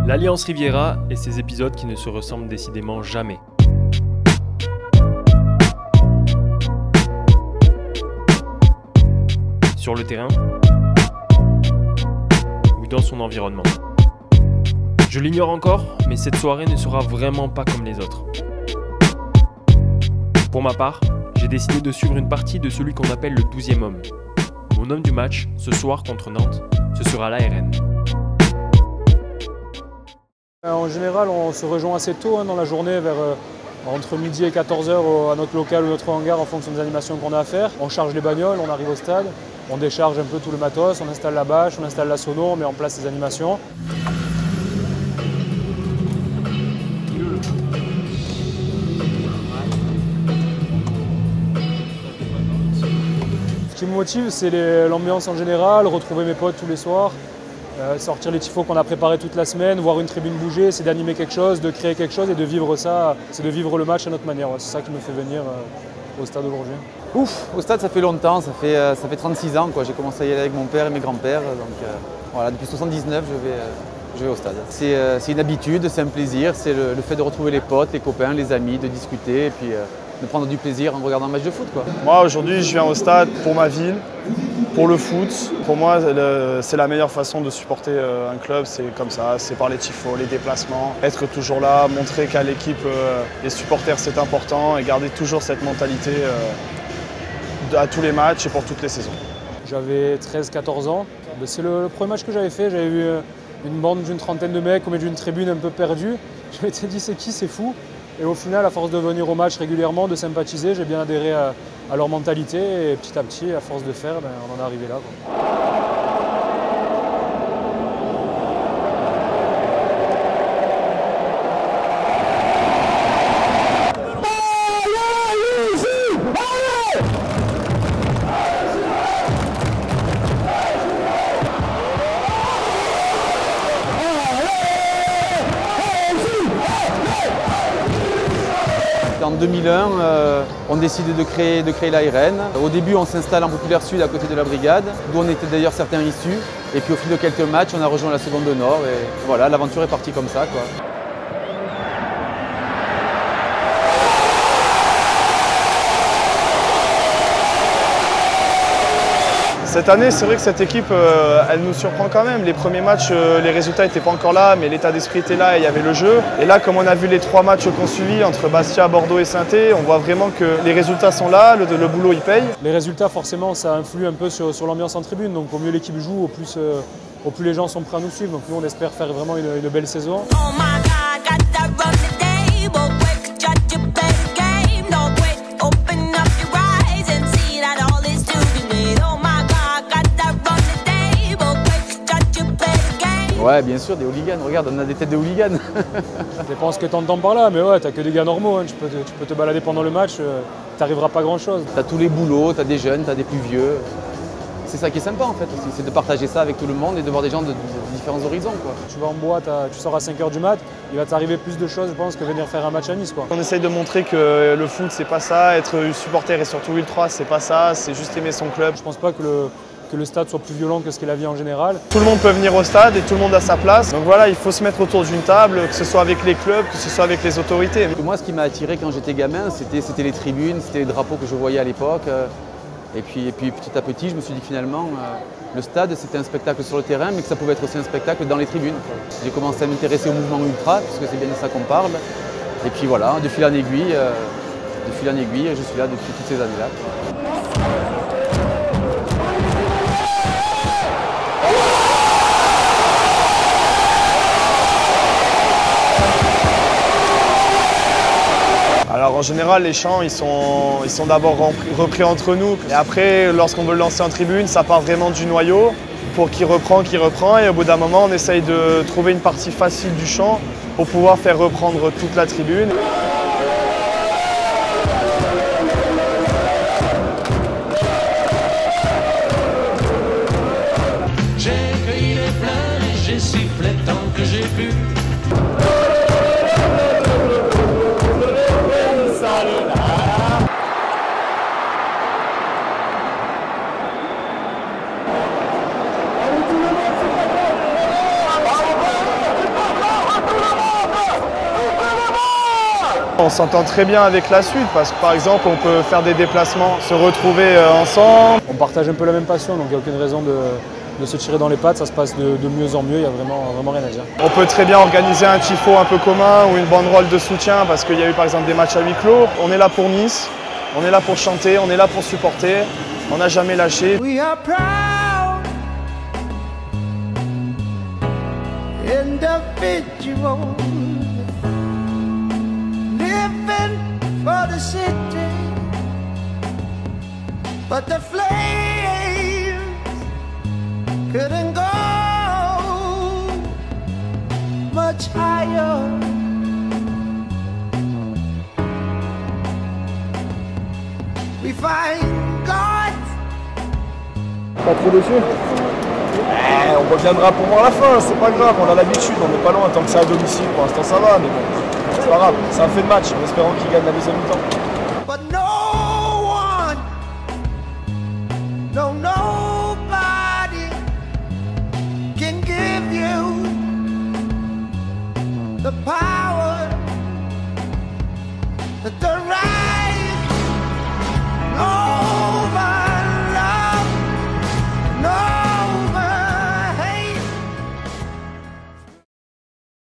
L'Alliance Riviera et ses épisodes qui ne se ressemblent décidément jamais. Sur le terrain ou dans son environnement. Je l'ignore encore, mais cette soirée ne sera vraiment pas comme les autres. Pour ma part, j'ai décidé de suivre une partie de celui qu'on appelle le 12e homme. Mon homme du match, ce soir contre Nantes, ce sera l'ARN. En général, on se rejoint assez tôt dans la journée, entre midi et 14h à notre local ou notre hangar en fonction des animations qu'on a à faire. On charge les bagnoles, on arrive au stade, on décharge un peu tout le matos, on installe la bâche, on installe la sono, on met en place les animations. Ce qui me motive, c'est l'ambiance en général, retrouver mes potes tous les soirs. Sortir les tifos qu'on a préparés toute la semaine, voir une tribune bouger, c'est d'animer quelque chose, de créer quelque chose et de vivre ça, c'est de vivre le match à notre manière. C'est ça qui me fait venir au stade aujourd'hui. Ouf, au stade ça fait longtemps, ça fait 36 ans. J'ai commencé à y aller avec mon père et mes grands-pères. Donc voilà, depuis 79 je vais au stade. C'est une habitude, c'est un plaisir, c'est le fait de retrouver les potes, les copains, les amis, de discuter et puis de prendre du plaisir en regardant un match de foot. Moi aujourd'hui je viens au stade pour ma ville, pour le foot. Pour moi c'est la meilleure façon de supporter un club, c'est comme ça, c'est par les tifos, les déplacements. Être toujours là, montrer qu'à l'équipe, les supporters c'est important et garder toujours cette mentalité à tous les matchs et pour toutes les saisons. J'avais 13-14 ans, c'est le premier match que j'avais fait, j'avais vu une bande d'une trentaine de mecs au milieu d'une tribune un peu perdue. Je m'étais dit c'est qui, c'est fou. Et au final, à force de venir au match régulièrement, de sympathiser, j'ai bien adhéré à leur mentalité et petit à petit, à force de faire, on en est arrivé là. En 2001, on décide de créer l'ARN. Au début, on s'installe en Populaire Sud à côté de la brigade, d'où on était d'ailleurs certains issus. Et puis au fil de quelques matchs, on a rejoint la seconde Nord et voilà, l'aventure est partie comme ça. Cette année, c'est vrai que cette équipe, elle nous surprend quand même. Les premiers matchs, les résultats n'étaient pas encore là, mais l'état d'esprit était là et il y avait le jeu. Et là, comme on a vu les 3 matchs qu'on suivi entre Bastia, Bordeaux et Saint-Étienne, on voit vraiment que les résultats sont là, le boulot il paye. Les résultats, forcément, ça influe un peu sur l'ambiance en tribune. Donc au mieux l'équipe joue, au plus les gens sont prêts à nous suivre. Donc nous, on espère faire vraiment une belle saison. Ouais, bien sûr, des hooligans. Regarde, on a des têtes de hooligans. Ça dépend ce que tu entends par là, mais ouais, t'as que des gars normaux. Tu peux te balader pendant le match, t'arriveras pas grand chose. T'as tous les boulots, t'as des jeunes, t'as des plus vieux. C'est ça qui est sympa en fait aussi, c'est de partager ça avec tout le monde et de voir des gens de différents horizons. Tu vas en boîte, tu sors à 5h du mat, il va t'arriver plus de choses, je pense, que venir faire un match à Nice. On essaye de montrer que le foot, c'est pas ça, être supporter et surtout ultra, c'est pas ça, c'est juste aimer son club. Je pense pas que le stade soit plus violent que ce qu'est la vie en général. Tout le monde peut venir au stade et tout le monde a sa place. Donc voilà, il faut se mettre autour d'une table, que ce soit avec les clubs, que ce soit avec les autorités. Moi, ce qui m'a attiré quand j'étais gamin, c'était les tribunes, c'était les drapeaux que je voyais à l'époque. Et puis petit à petit, je me suis dit finalement, le stade c'était un spectacle sur le terrain, mais que ça pouvait être aussi un spectacle dans les tribunes. J'ai commencé à m'intéresser au mouvement ultra, puisque c'est bien de ça qu'on parle. Et puis voilà, de fil en aiguille, je suis là depuis toutes ces années-là. Alors en général, les chants, ils sont d'abord repris entre nous. Et après, lorsqu'on veut le lancer en tribune, ça part vraiment du noyau pour qui reprend. Et au bout d'un moment, on essaye de trouver une partie facile du chant pour pouvoir faire reprendre toute la tribune. J'ai cueilli les fleurs et j'ai sifflé tant que j'ai pu. On s'entend très bien avec la suite parce que par exemple on peut faire des déplacements, se retrouver ensemble. On partage un peu la même passion, donc il n'y a aucune raison de se tirer dans les pattes, ça se passe de mieux en mieux, il n'y a vraiment rien à dire. On peut très bien organiser un tifo un peu commun ou une banderole de soutien parce qu'il y a eu par exemple des matchs à huis clos. On est là pour Nice, on est là pour chanter, on est là pour supporter, on n'a jamais lâché. We are proud individuals living for the city, but the flames couldn't go much higher. We find God. Pas trop déçu? On reviendra pour voir la fin, c'est pas grave, on a l'habitude, on n'est pas loin, tant que c'est à domicile, pour l'instant ça va, mais bon, c'est pas grave, c'est un fait de match, en espérant qu'il gagne la deuxième mi-temps. But no one, no nobody can give you the power, the